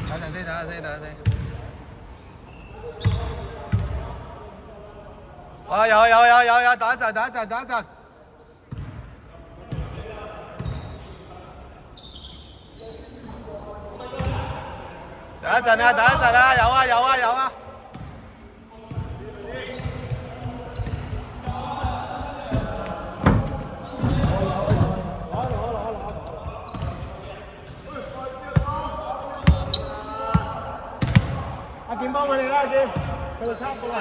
等陣先，等陣先，等陣先。啊，有，等一陣，等一陣，等一陣。等一陣啊，等一陣啊，有啊。阿健幫佢哋啦，阿健，佢哋差數係。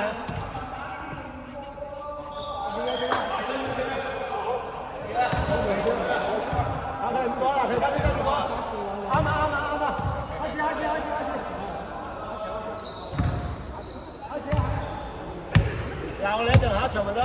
打佢唔錯啦，佢得呢個啱啊！開始！嗱，我哋一陣下一場咪得。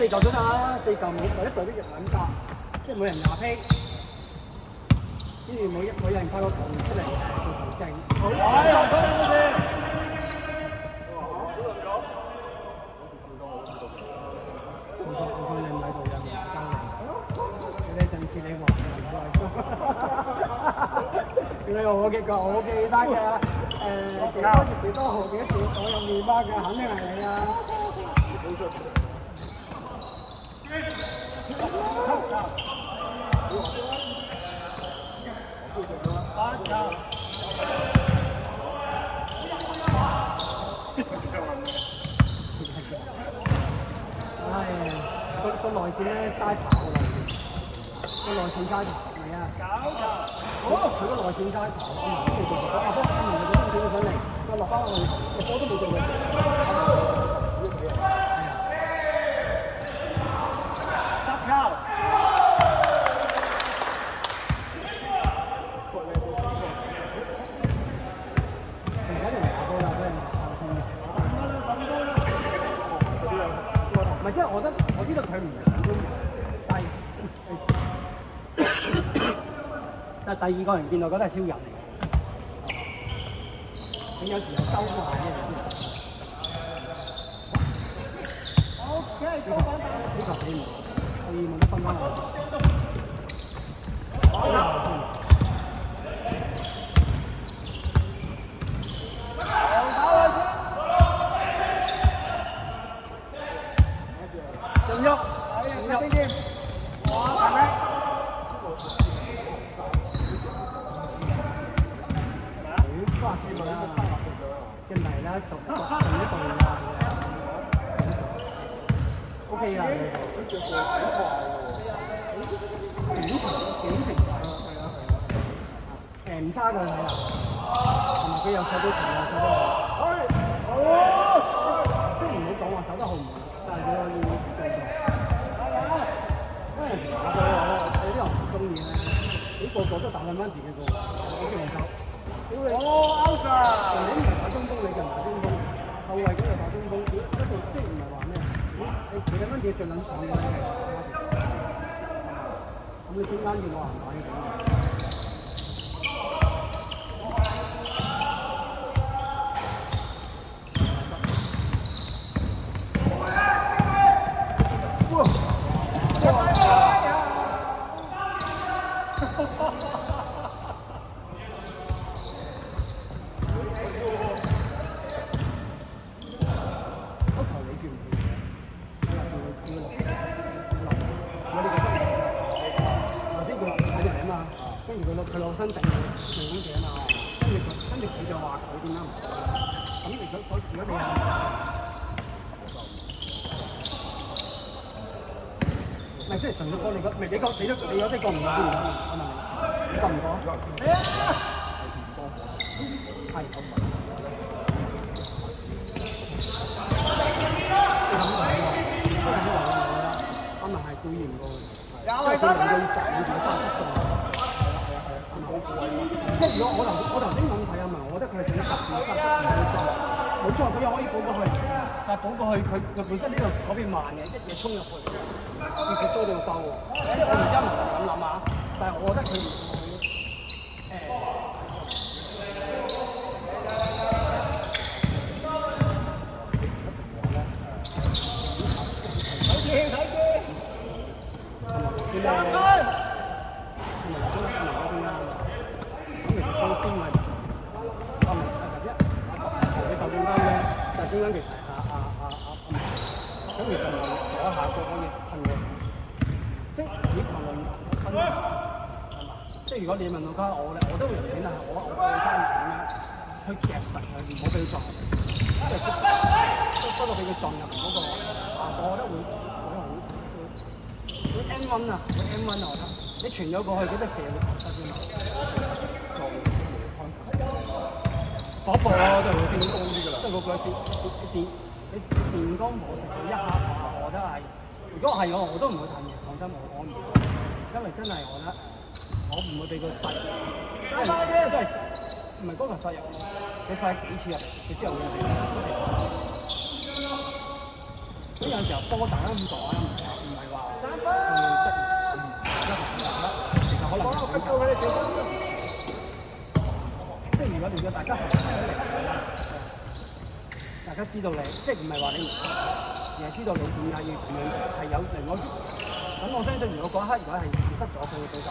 4嚿啫嘛，4嚿每一隊都要2格，即係每人20批，跟住每人派個球出嚟做球證。好，好先。我放你唔喺度又交你，你上次你話唔開心，你話我記得嘅幾多號幾多錢，我有麵包嘅，肯定係你啊！個內線咧齋跑嘅個內線齋跑係啊，佢個內線齋跑，我唔知做唔到，阿波睇完佢嗰邊上嚟，再落翻去，個波都冇做過。即係我知道佢唔係中人，但係第二個人見到覺得係超人嚟嘅，你有時候兜下嘅。OK， 高反彈，呢球你冇得分翻落。OK 啊，幾成唔差㗎係啊，同埋佢又守到球啊，守到即係唔好講話守得好唔好，但係佢可以做到。有啲人個個都打兩蚊自己個，我叫唔走。屌你！哦，out 晒！人哋唔係打中鋒，你就唔打中鋒，後衞嗰度打中鋒，一度即係唔係話咩？你兩蚊自己最撚爽嘅，咁你中間要我行打嘅點啊？佢攞身頂佢嘅嘛，跟住佢就話佢點解唔做？咁如果你唔係即係純粹講你你有啲過唔過？我問你，你過唔過？係我唔係。我問係表現過，即係佢能夠賺你自己翻得即係如果我頭先咁睇啊嘛，我覺得佢係想特別加唔到進，冇錯，佢又可以補過去，但係補過去佢本身呢度嗰邊慢嘅，一嘢衝入去，其實多到夠喎。即係我唔知係咪咁諗啊，但係我覺得佢唔中間其實咁其實左下角可以噴嘅，即係以評論噴係嘛？即係如果你問到家我咧，我都會選啊，我家唔點樣去夾實佢，唔好俾佢撞，即係不過俾佢撞入嗰個我覺得會M1啊，會 M1啊，我覺得你傳咗過去，嗰啲射會投失先嘛。火爆咯，即係會變高啲㗎啦。即係嗰個電光火石佢一下，我覺得係。如果係我都唔會睇嘅，講真我唔會，因為真係我覺得我唔會俾佢殺入，因為真係唔係嗰個殺入，你殺幾次入，你之後會死。所以有時候波打得咁多啊，唔係話其實可能即係如果大家合起嚟，大家知道你，即係唔係話你唔得，而係知道你點解要咁樣，係有另外。咁我相信，如果嗰一刻如果係失咗，佢會舉手，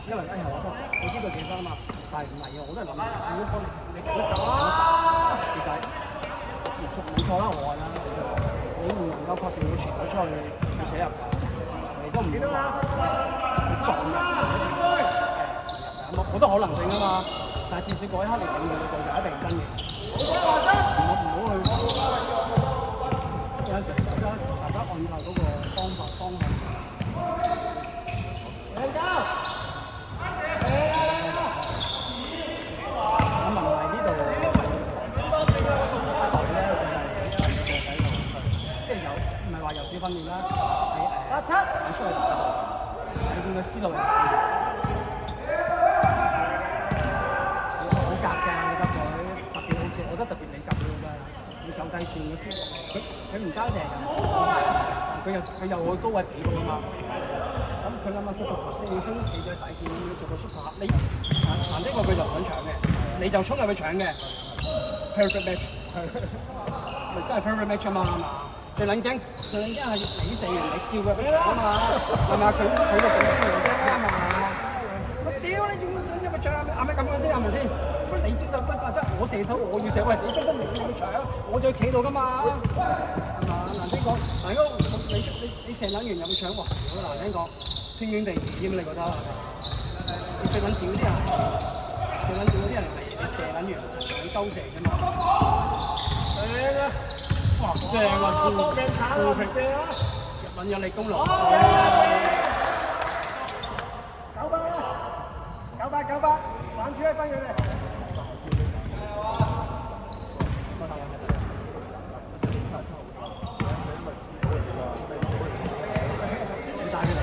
因為我失，我知道幾多嘛，但係唔係嘅，我都係諗，如果幫你走啊，其實冇錯啦，我話啦，你唔能夠確定會傳咗出去，要寫入，你都唔知啦，你撞入，好多可能性啊嘛。但係至少嗰一刻你領到就一定真嘅，唔好去。有時大家按照嗰個方向。我問埋呢度咧，即係有唔係話由小訓練啦，喺出去打，你見個思路係我覺得特別你夾佢㗎，你走低線嘅，佢唔揸正，佢又會高位俾佢㗎嘛。咁佢諗下佢頭先要衝企咗底線，要做個 super， 你行呢個佢就唔想搶嘅，你就衝入去搶嘅 perfect match， 咪真係 perfect match 啊嘛，係嘛？最撚驚係死死人，你叫佢去搶啊嘛，係咪？佢就咁樣嚟啫嘛。我屌你點樣入去搶啊？係咪咁講先？係咪先？你知道乜啊？即係我射手，我要射喂，你真都唔要去搶，我再企度㗎嘛，係嘛？難聽講，嗱如果你射撚完入去搶喎，如果難聽講，天經地義咁你覺得係咪？你最撚屌啲人，最撚屌啲人係你射撚完就你鳩射啫嘛。係啊，哇正啊，高平射啊，撚有力功勞。98，玩出一分佢哋。你帶佢嚟。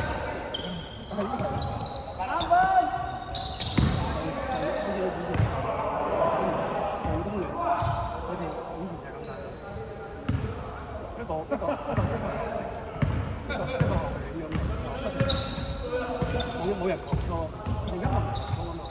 3分。冇人講錯，而家唔講錯啊嘛。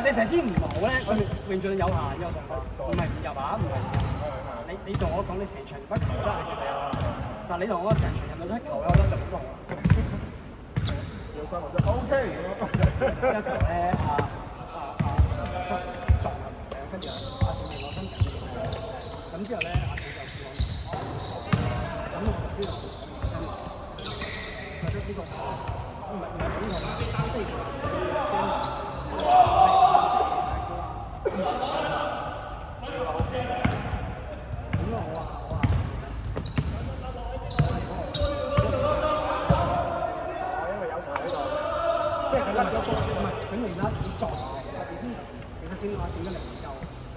你成支唔好咧，我命中有限嘅上波，唔係唔入啊，唔係唔入。你同我講你成場入一球得係絕對有，但係你同我成場入到一球咧，我覺得就唔好。有三分鐘 OK 一球咧撞入嘅，跟住阿健攞分緊嘅，咁之後咧阿健就試我，咁我就知道覺得呢個唔係咁嘅，即係先。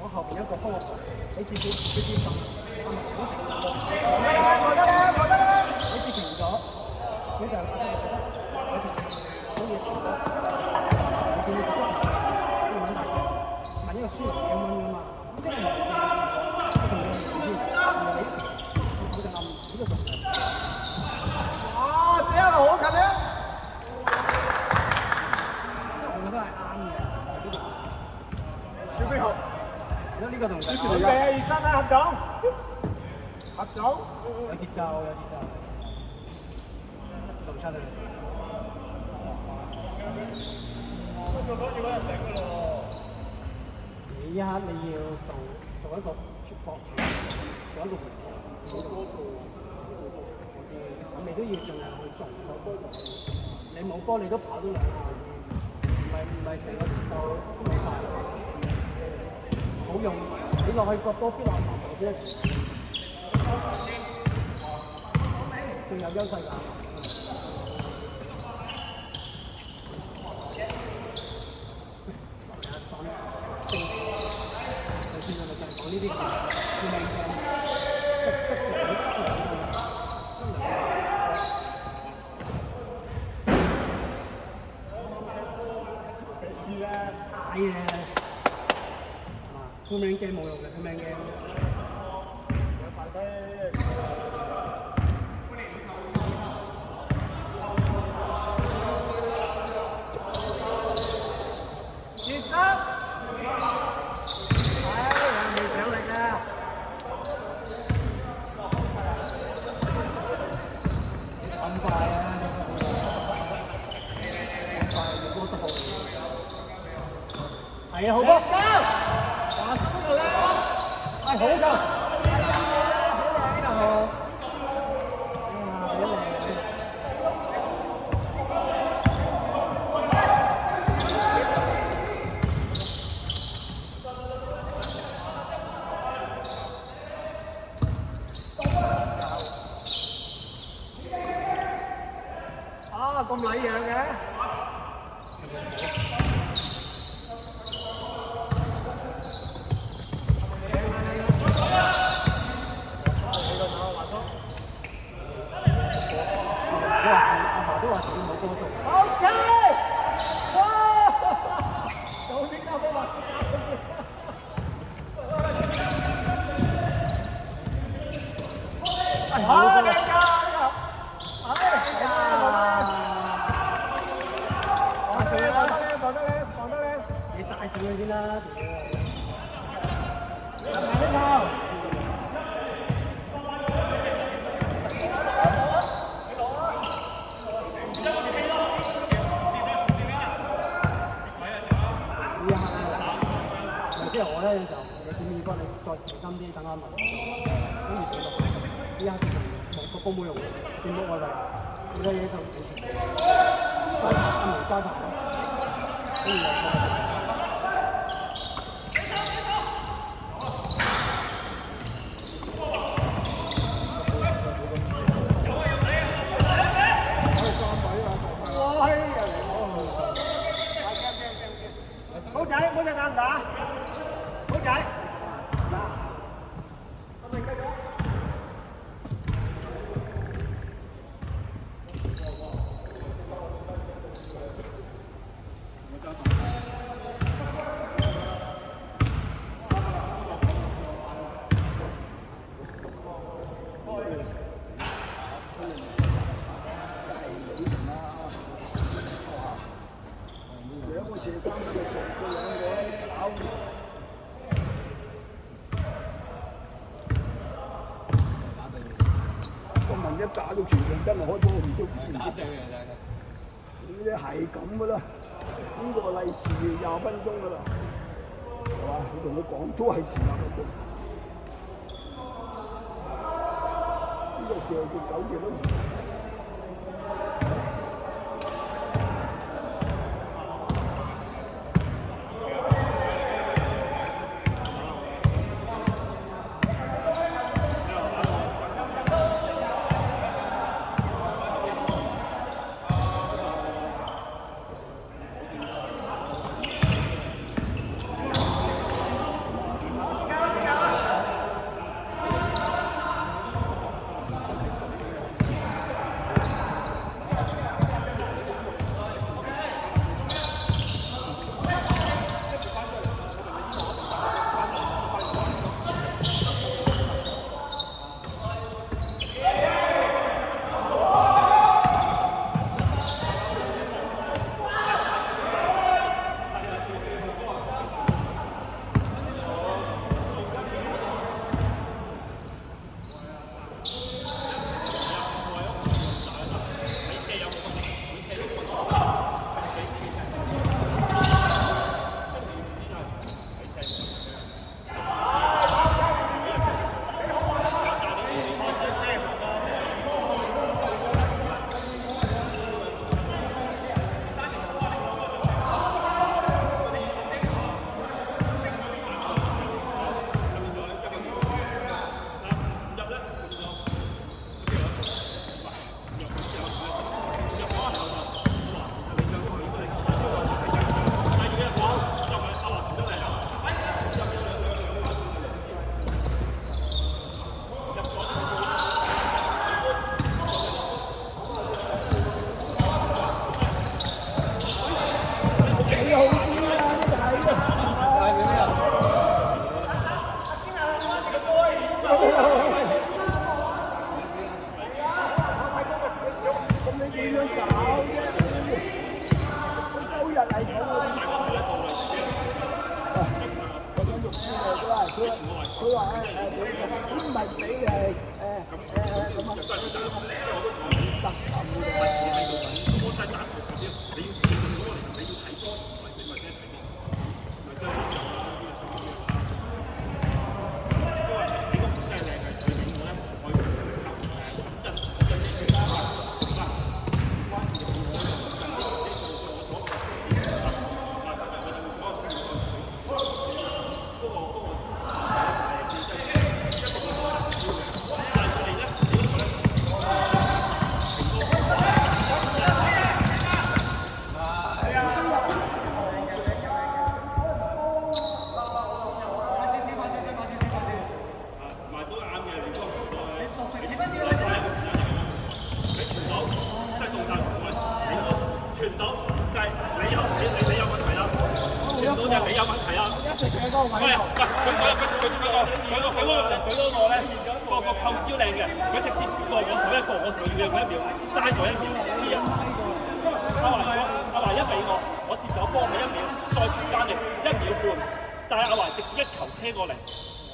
我後邊一個波，你自己撳，你接停咗，你就好似你見你覺得呢個問題嘅，問呢個輸入幾蚊㗎嘛，即係我仲有你就諗呢個問題。啊，這樣好近啊！我覺得係啱嘅。小飛俠。呢個動作。準備啊！熱身啊！合總。合總。有節奏，有節奏。做唔出嚟。做咗要揾人頂㗎咯。你一刻你要做一個出搏住，做一個回防。咁你都要盡量去做個波就。你冇波你都跑到兩下，唔係成個節奏冇晒。好用，你落去個波邊落頭先，仲有優勢㗎。講呢啲叫命鏡。係啊。副命鏡冇用嘅，副命鏡。有排低。熱身。未上力啊！咁快啊！咁快就波得好。係啊，好波！好夠，好靚呢度，好靚。啊，咁禮讓嘅。之後我咧就你點要幫你再小心啲，等下問，跟住做落。依家冇個波冇用嘅，見到我就好多嘢就齋拍，唔齋拍咯，跟住又一打到全場真係開波，唔都打對嘅真係。呢啲係咁噶啦，呢個利是20分鐘噶啦，係嘛？我同佢講都係遲20分鐘。呢個射極9隻都唔。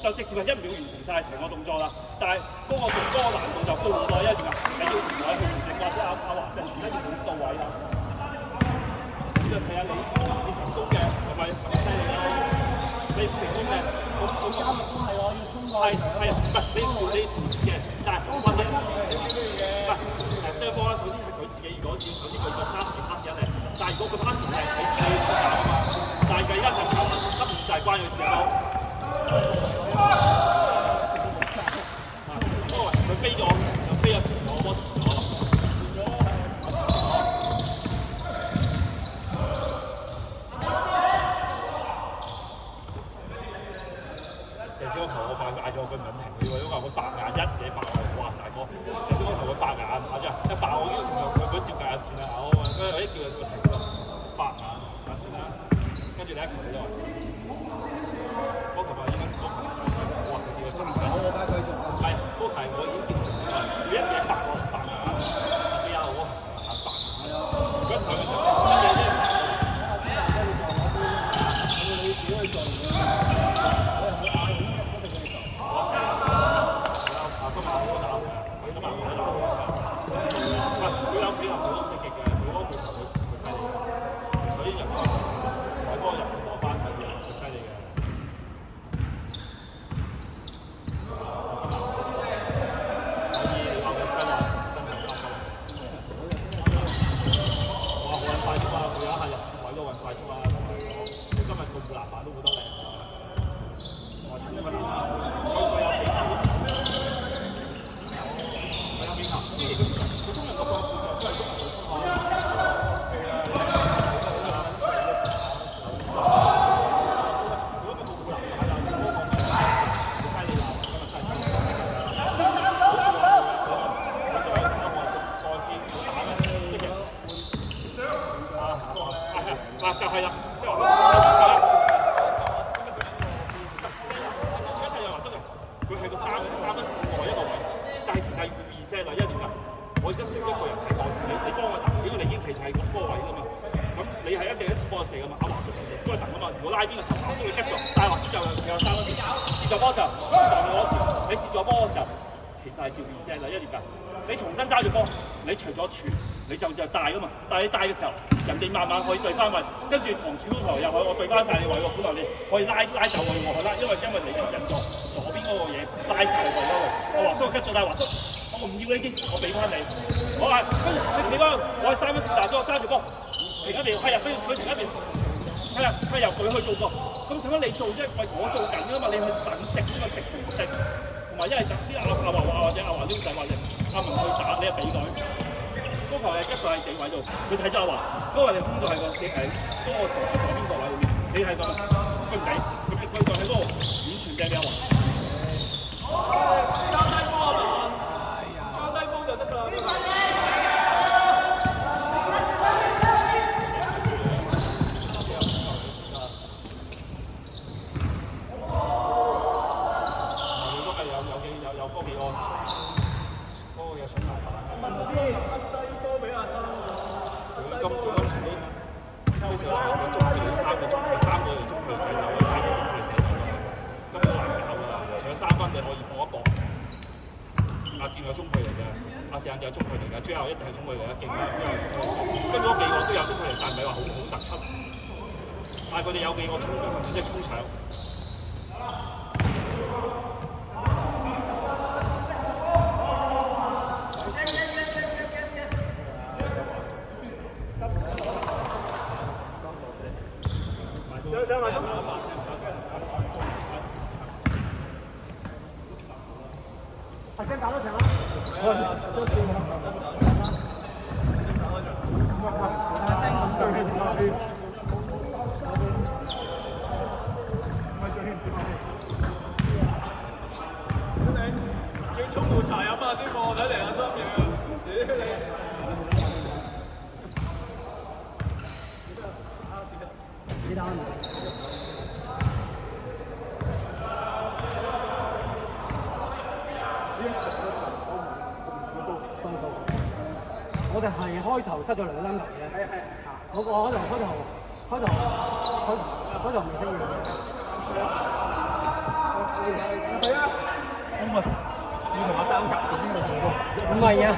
就直接係1秒完成晒成個動作啦，但係嗰個難度就高好多，因為點解？你要唔係去調整，或者阿華就而家要好到位啦。咁就睇下你成功嘅係咪犀利啦？你唔成功嘅，咁加力都係喎，要衝過。係啊，唔係你調嘅，但係或者少少都要嘅。唔係雙方啦，首先佢自己如果要首先佢個 pass 一嚟，但係如果佢 pass 係你自己選擇啊嘛，但係佢而家就執唔就係關佢事咯。佢飛咗前就飛咗前咗，波前咗。謝小球我快嗌咗佢唔肯停嘅喎，因為佢發眼一嘢發我，哇大哥！謝小球佢發眼啊真係，一發我已經佢接界就算啦，我跟住我一叫佢停咯，發眼啊算啦，跟住你一球死咗。波球話應該波球前，哇佢叫佢發眼。我睇佢仲係都係我已經見到佢一嘢發我發眼，最後我係發眼。如果上嘅時候乜嘢啫？你自己去做嘅。我成日，今晚我打，佢今晚我打。咗波就撞咗前，你接咗波嘅時候，其實係叫 reset 啦，因為點解？你重新揸住波，你除咗傳，你就帶噶嘛。但係你帶嘅時候，人哋慢慢可以對翻位，跟住同主導台又可以我對翻晒你位喎，本來你可以拉走我去拉，因為你吸引咗左邊嗰個嘢拉晒你位嗰度。我華叔 cut 咗，但係華叔我唔要呢啲，我俾翻你。我話跟住你企翻，我係3分線大咗，揸住波，停一邊，係啊，佢停一邊，係啊，佢由佢去做過。咁使乜你做啫？喂，我做緊㗎嘛，你去等食呢個食唔食？同埋因為啲阿華或者阿華呢個仔或者阿文去打，你又俾佢。嗰球係一個係幾位度，佢睇咗阿華，嗰個你空咗係個射係嗰個左邊個位裏面，你係個佢唔理，佢就喺嗰個遠傳嘅俾阿華。交低波啊！交低波就得㗎啦。有波幾安全，嗰個有水泥板。低波俾阿生，佢今場呢，好似話有中距離3個中距離射手，有3個中距離射手，根本難搞㗎啦。除咗3分你可以搏一搏。阿健有中距離嘅，阿四眼就有中距離嘅，最後一定係中距離啦，勁啦之後，跟住嗰幾個都有中距離，但係唔係話好突出。但係佢哋有幾個衝嘅，即係衝搶。阿聲打多場啦。要沖壺茶飲下先喎，睇嚟阿心嘅。你打唔打？我哋係開頭失咗2籃球嘅，嗰個開頭未識嘅。係啊，我問要同阿生夾嘅先冇做到。唔係啊，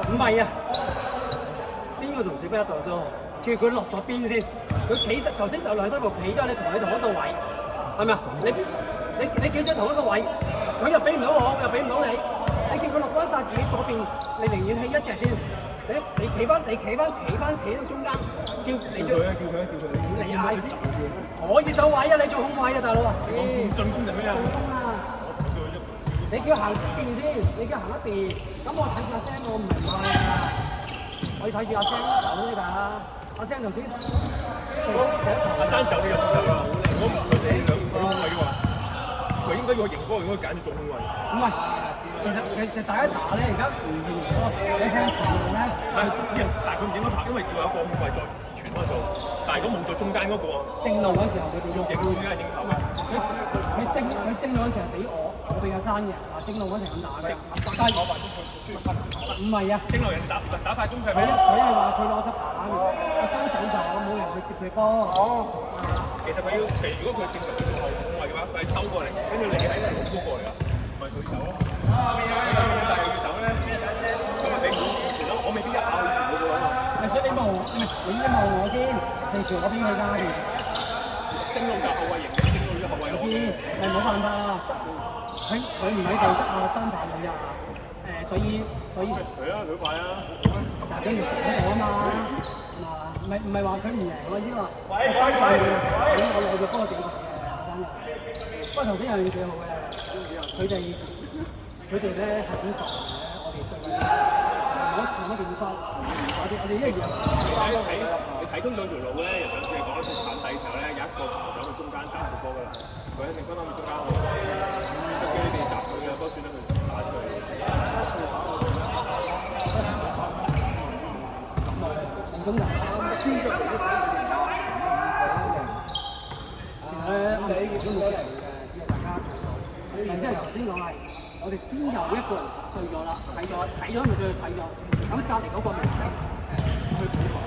唔係啊，邊個同小飛一隊啫？叫佢落咗邊先，佢企實頭先有2、3個企咗，你同佢同一個位，係咪啊？你企咗同一個位，佢又俾唔到我，又俾唔到你。你叫佢落嗰一剎自己左邊，你寧願起一隻先。你企翻扯到中間，叫你嗌先。我要走位啊！你做控位啊，大佬啊！進攻就咩啊？你叫行一邊先，你叫行一邊。咁我睇住阿聲，我唔明啊。我要睇住阿聲走先㗎。阿聲頭先阿生走你入去啦，我唔佢哋兩個控位嘅話，佢應該要型哥，應該揀住做控位。唔係。其實大家打咧，而家唔認咗，你聽球咧，但係佢唔應該拍，因為要有一個控位再傳開做。但係如果冇咗中間嗰個，正路嗰時候佢俾咗，影點解影頭嘅？佢正路嗰時候俾我俾阿生嘅，正路嗰時咁打嘅。但係唔係啊，正路人打快中距離。佢係話佢攞執板，阿生走咗，冇人去接佢波。哦。其實佢要，如果佢正路做後控位嘅話，佢係抽過嚟，跟住你喺度攞波過嚟㗎，咪佢走咯。但係要走咧，咁啊你我未必一下去傳嗰個啊嘛。所以你望我先，你傳我邊去㗎？正路就後衞型嘅，正路嘅後衞。我知，係冇辦法啦。佢唔喺度得啊，3排你啊。所以係啊，佢快啊！但係佢唔成我啊嘛，唔係話佢唔贏，我意思話我攞咗多幾個嘅，不過頭先有樣嘢幾好嘅，佢哋咧係點做嘅？我哋對冇乜點收，我哋一樣。你睇通兩條路咧，又想佢講一個反底嘅時候咧，有一個上去中間揸住波㗎啦，佢一定分到中間路，叫你哋集佢嘅，不過算啦，佢打出嚟。咁就其實咧，我哋呢邊冇人嘅，只係大家睇到。即係頭先講係，我哋先由一個人對咗啦，睇咗咪再睇咗，咁隔離嗰個咪去補防。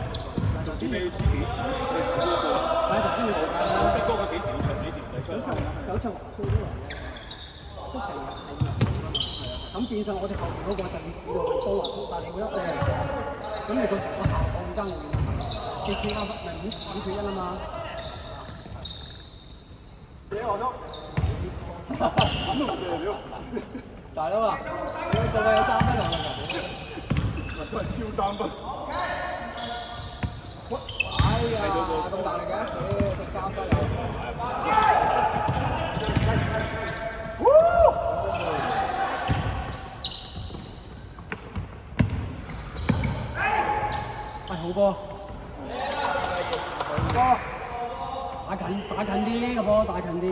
頭先你要知幾時出你手嗰個？係頭先你講即係嗰個幾時要長幾條仔出嚟？出嚟操啲來出成日係咁變相我哋後邊嗰個就要多來操，但係你覺得咁你個成個效果唔爭我遠，次次啱咪5-1啊嘛。射我都，咁都唔射了。大佬啊，你做嘅有3分啊！都係超3分。哎呀，咁大力嘅，食3分有。喂，好波，打近啲個波，打近啲。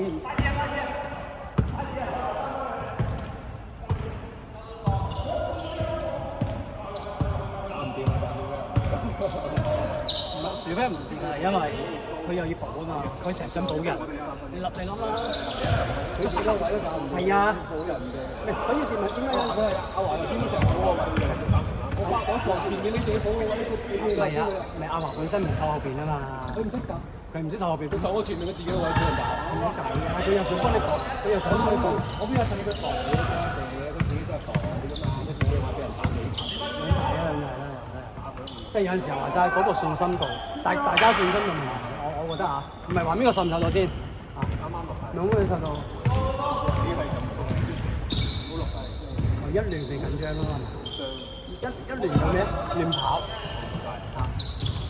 除非唔掂係因為佢又要補啊嘛，佢成日想補人。你諗啦，佢自己個位都搞唔掂。係啊，補人嘅。所以點解佢係阿華又邊成補個位嘅？我防前面你自己補個位都係啊，咪阿華本身唔守後邊啊嘛。佢唔識守，佢唔識守後邊，佢守我前面佢自己個位俾人打。冇計啊！佢又想幫你補，佢又想幫你補，我邊有趁佢補嘅？佢自己都係補嘅嘛，佢自己話俾人打幾球。兩係啦。即係有陣時候話齋嗰個信心度，大家信心度唔係，我覺得啊，唔係話邊個受唔受到先啊？啱落嚟，兩個人受到，一亂就緊張咯，係咪？一亂有咩？亂跑啊！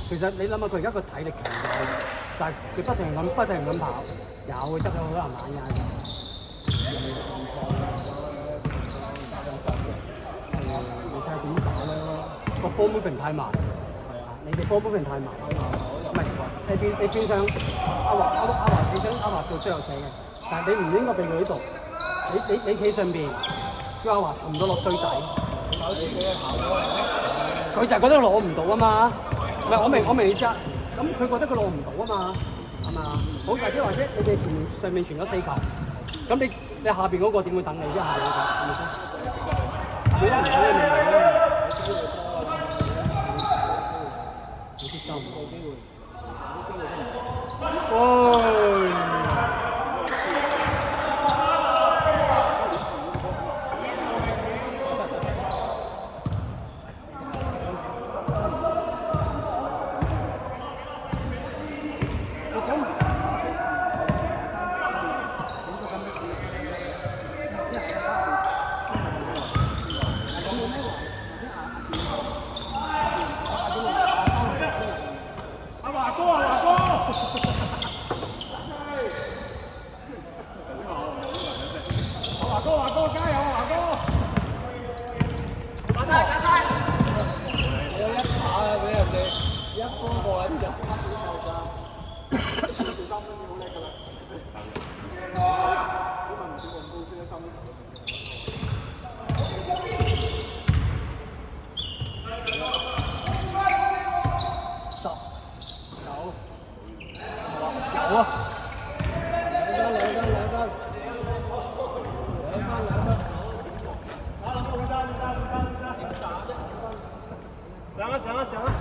其實你諗下，佢而家個體力強咗，但係佢不停咁跑，有執咗好多人玩㗎。你睇下點打咯？個波 moving 太慢，係啊！你哋波 moving 太慢，唔係你變相阿華做最後死嘅，但係你唔應該避佢呢度，你企上邊，叫阿華沉到落最底，佢就係覺得攞唔到啊嘛，唔係我明意思啊，咁佢覺得佢攞唔到啊嘛，係嘛？好或者你哋上面傳咗4球，咁你下邊嗰個點會等你啫？下邊嗰個係咪先？你都唔睇你明唔明啊？收唔到機會，上啊！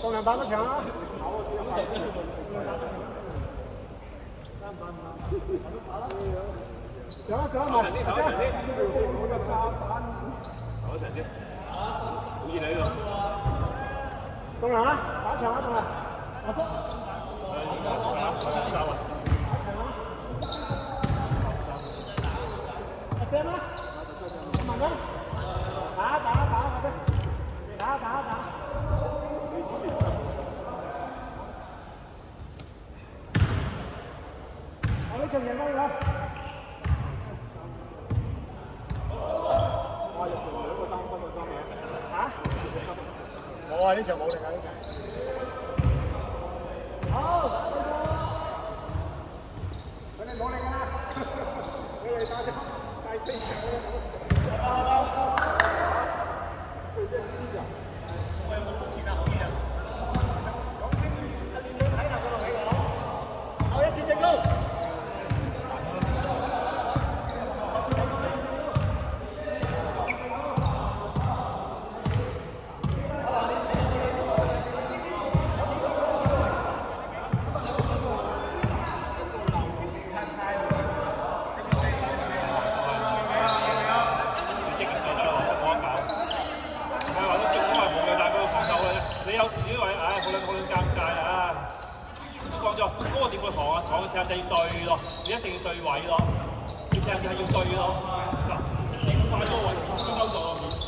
放2板都搶啊！上啊！埋先，我個炸彈。好一齊先，好熱喺度。棟梁啊，打場啊，棟梁。阿叔。阿 Sam 啊，慢啲，打，快啲。打！我呢場贏翻佢。我入場2個3分到3秒。嚇？我話呢場冇力啊！呢場。好。佢哋冇力啊！你哋打第4場。講嘅時間就要對咯，你一定要對位咯，你成日係要對咯，嗱，點快嗰個位先勾到面。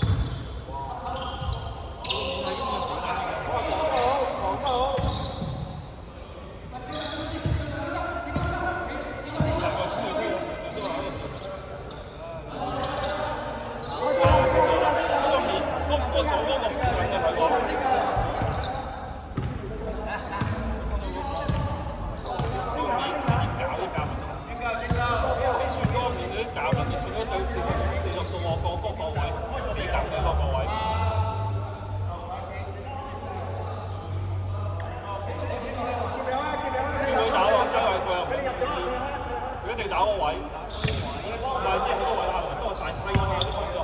打個位，唔係即係好多位下來收晒批啊嘛啲動作，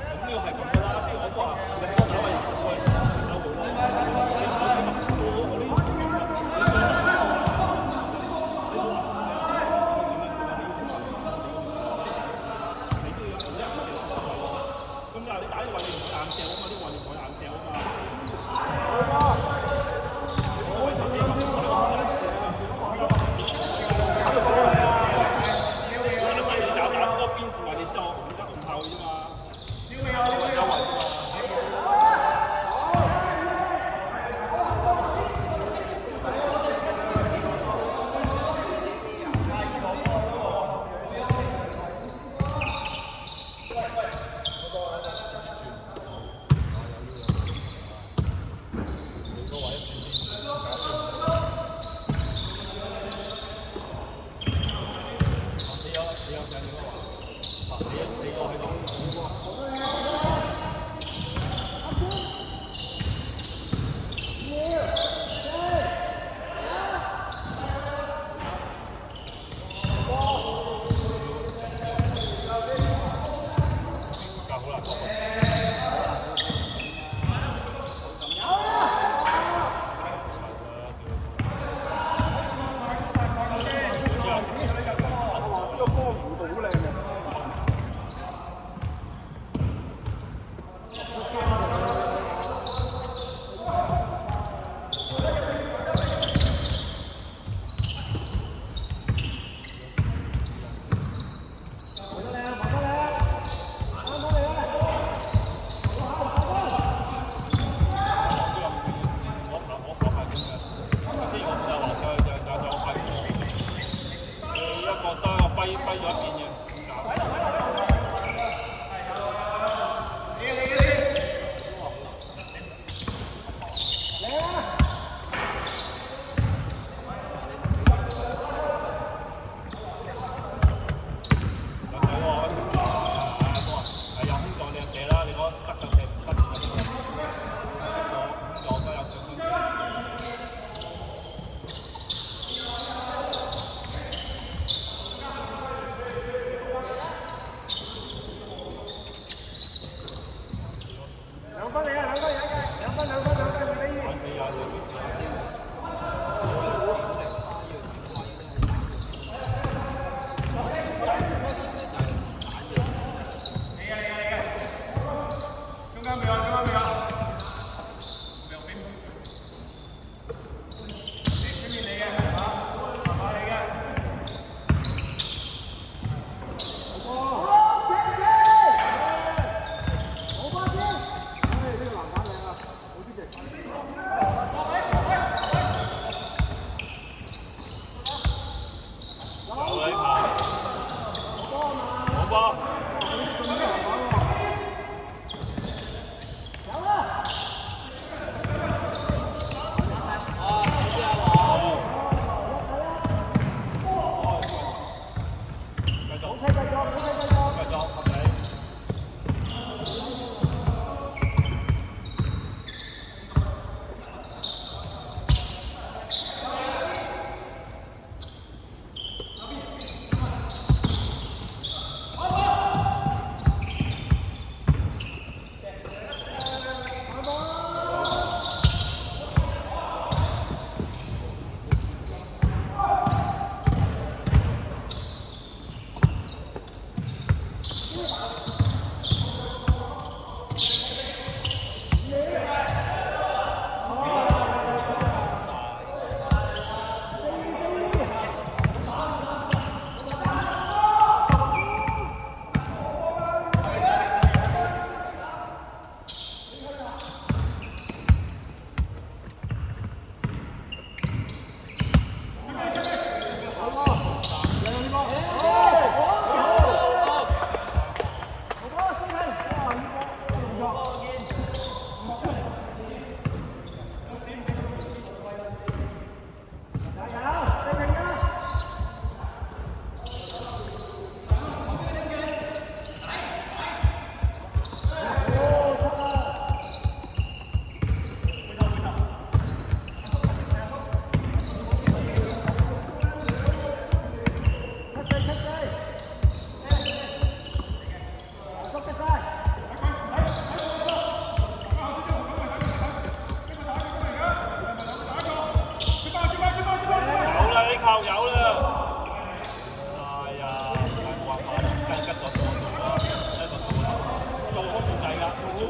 咁呢個係咁噶啦，即係我都話你嗰個位有做咁但係你打啲位你唔會硬掟啊嘛，啲位你唔可以硬掟啊嘛。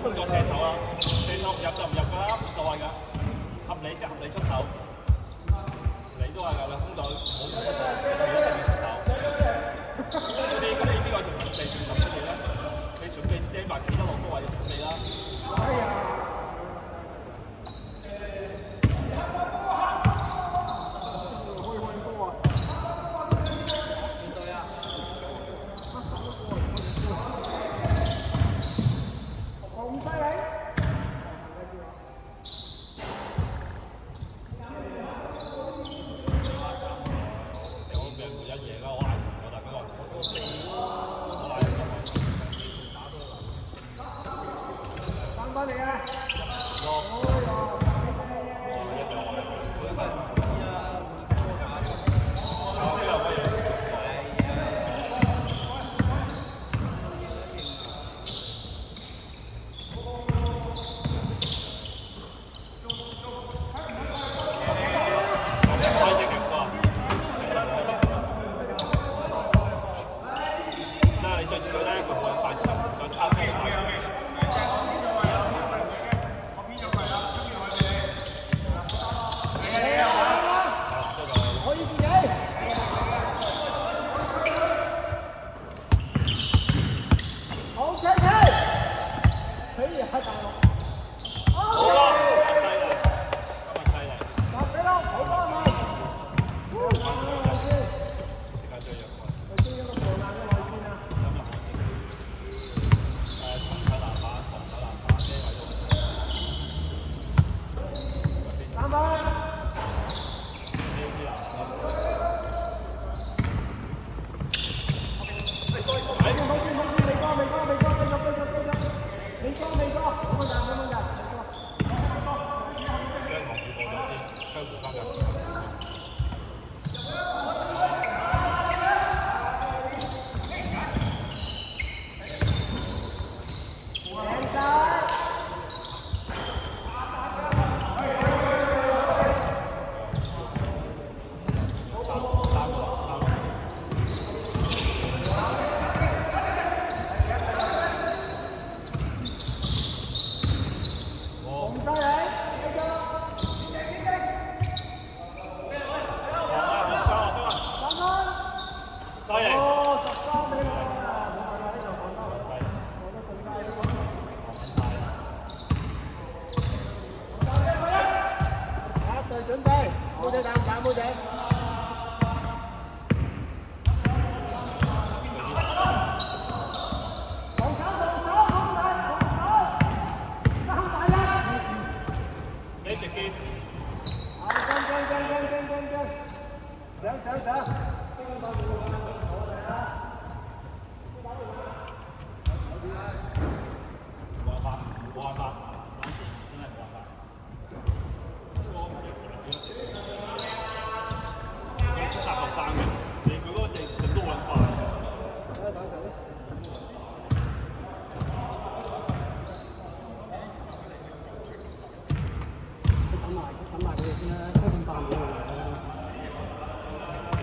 空咗射手啦，射手唔入就唔入㗎啦，冇所謂㗎，合理時合理出手。你都係㗎，你空咗冇出手，你一定要出手。咁呢個就準備做乜嘢咧？你準備 stand 埋幾多落高位就準備啦。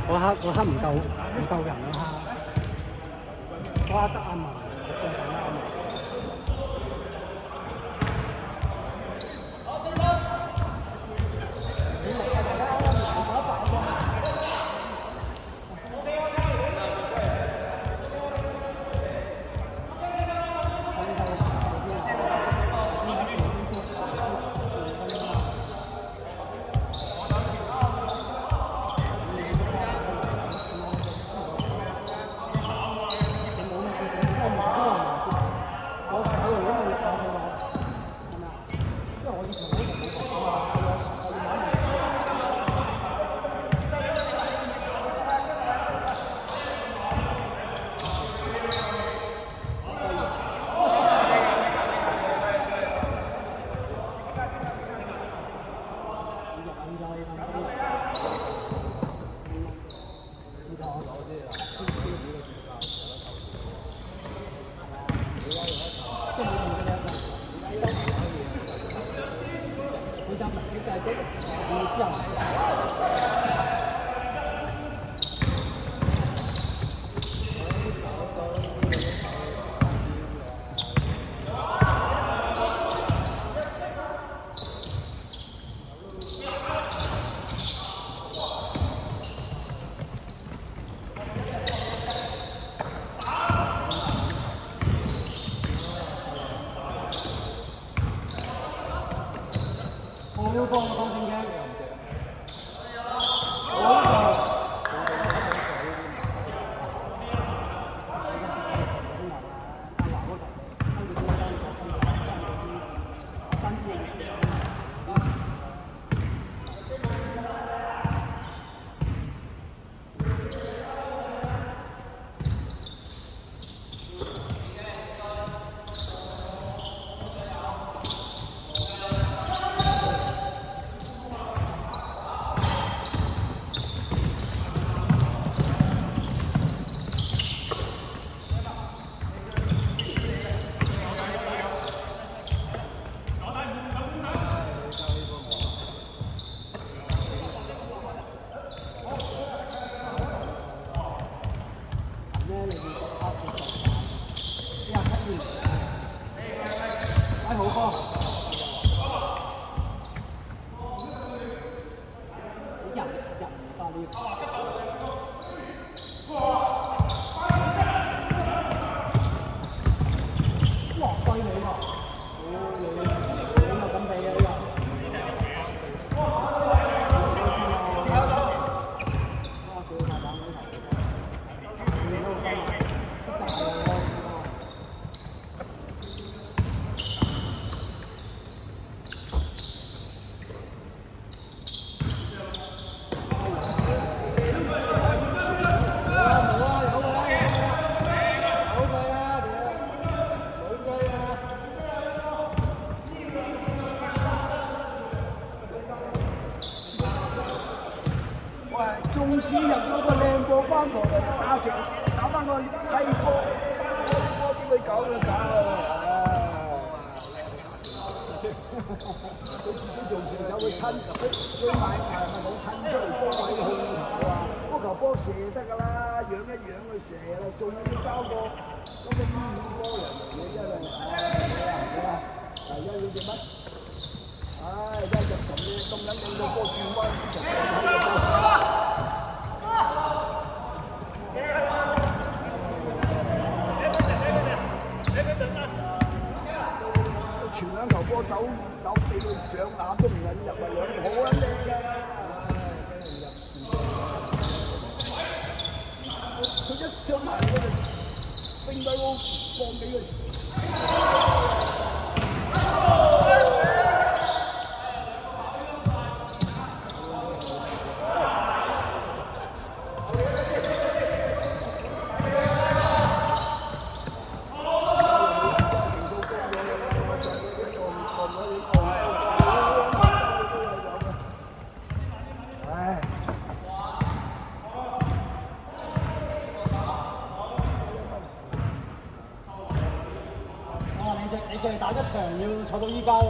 嗰刻唔夠人嗰刻，嗰刻得阿文。縱使入咗個靚波翻台打場，打翻個低波，點會搞就搞佢自己做射手，佢吞佢追買係冇吞出嚟波位去頭啊！嗰球波射得㗎啦，養一養佢射啦，仲要交個嗰個波人嚟嘅真係，第一要做乜？唉，真係咁嘅，咁撚靚個波轉彎先就傳兩球波手俾佢上籃都唔撚入啊！兩好撚靚㗎，佢一上埋佢就飛低個放俾佢。你淨係打一場要坐到依家喎。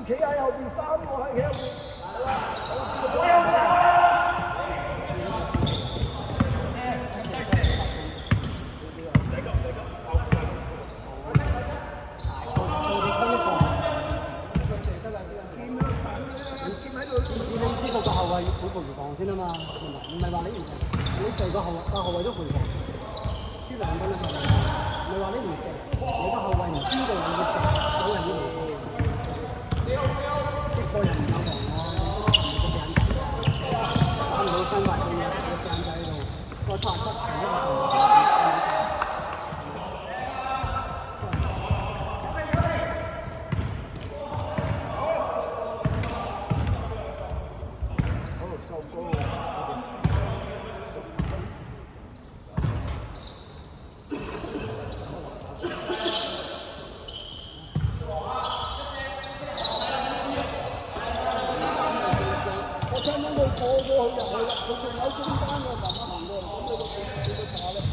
企喺後邊三個喺企後邊，你知道個後衞要補回防先啊嘛，唔係話你成個後衞都回防，輸兩分啊嘛，唔係話你唔食，你個後衞唔知道你要食，有人要回防。個人唔有防咯，唔係個病仔啊！打唔到身滑嘅嘢，個病仔喺度，個擦出係一個好收工。我聽到佢過咗去入去啦，佢仲有中間嘅慢慢行過嚟，咁你個打咧。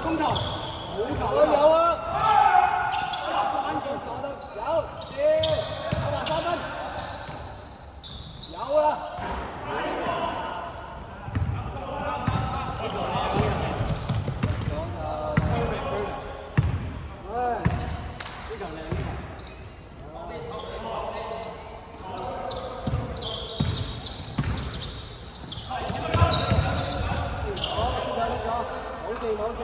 中球，好球有啊！關鍵打得有，我話3分，有啊！唉，呢球靚呢球。冇記。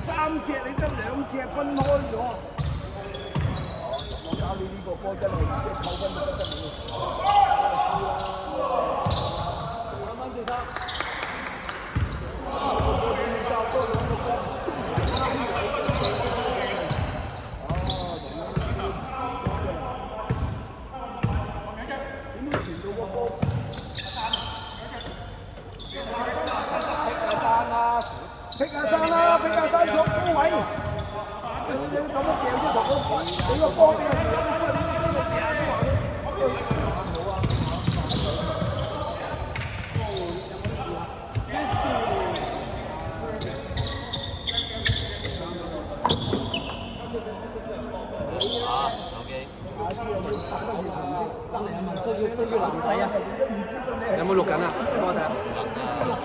3隻你得2隻分開咗，我搞你呢個波真係唔識扣分就不得了。2分至3。點會傳到個波？劈下山啦！劈下山咗高位，你咁樣掟啲球波，你個波俾人攞咗出嚟，呢個時間都話好啊！真係有冇需要男仔啊？有冇錄緊啊？幫我睇下。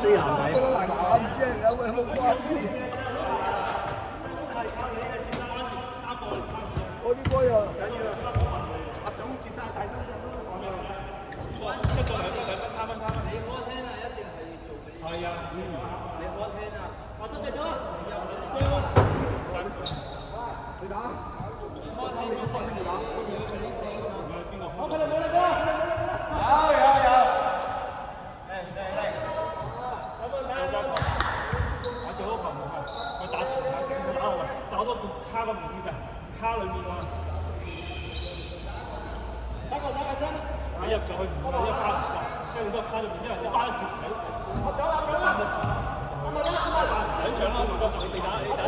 需要男仔。眼睛有冇關事？我啲波又緊要啦，阿總截晒大身上咯。一個2分3分3分。你開聽啊，一定係做。係啊，你開聽啊。我失敗咗。你打。好，佢哋冇力哥，佢打前場，佢打後衞，打多卡個面啫，卡裏面喎。你入咗去唔係一卡唔夠，跟住都卡咗面，因為你翻一次唔到。兩場啦，唔夠你打，你打。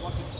好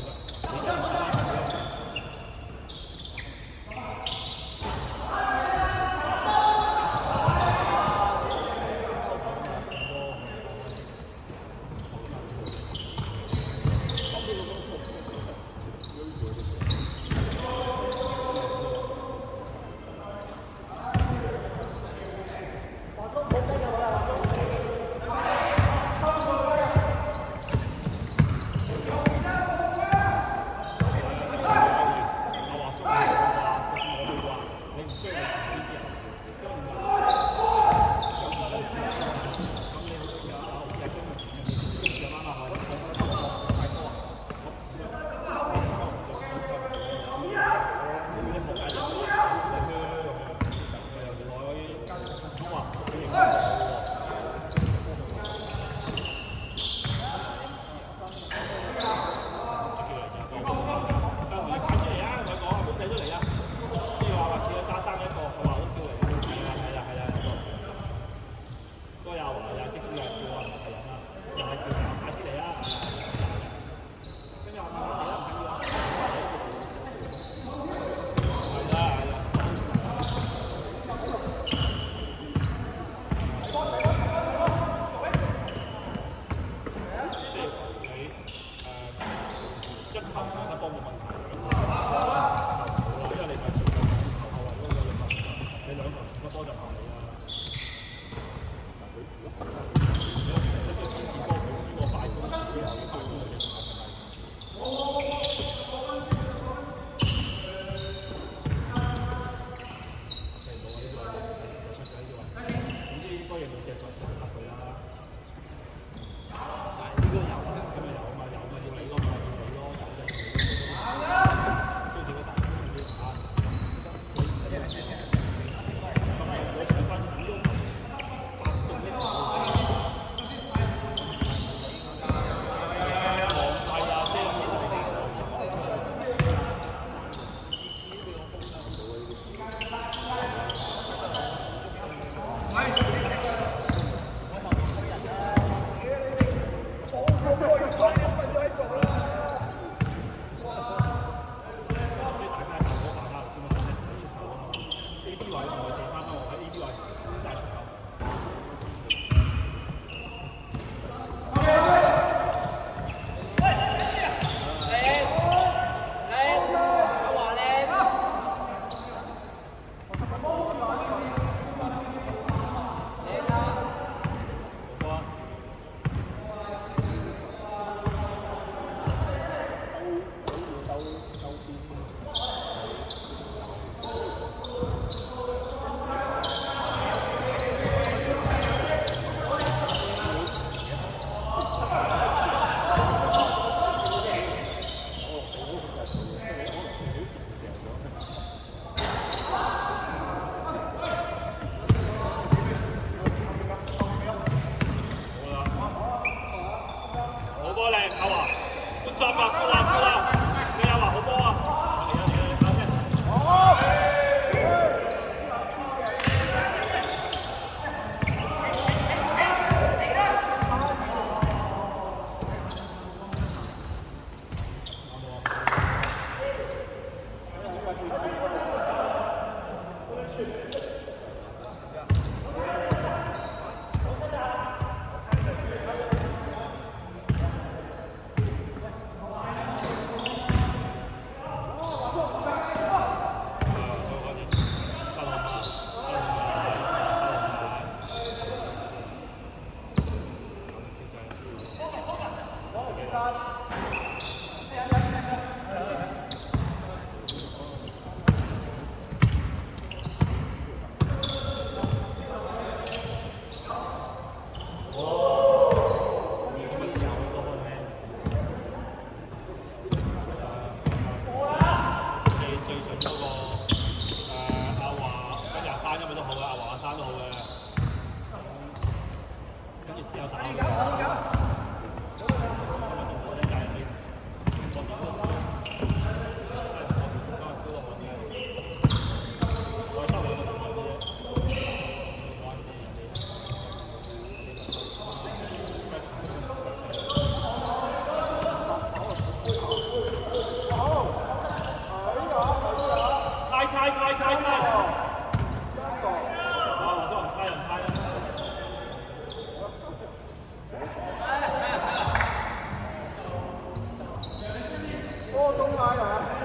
波中拉啊！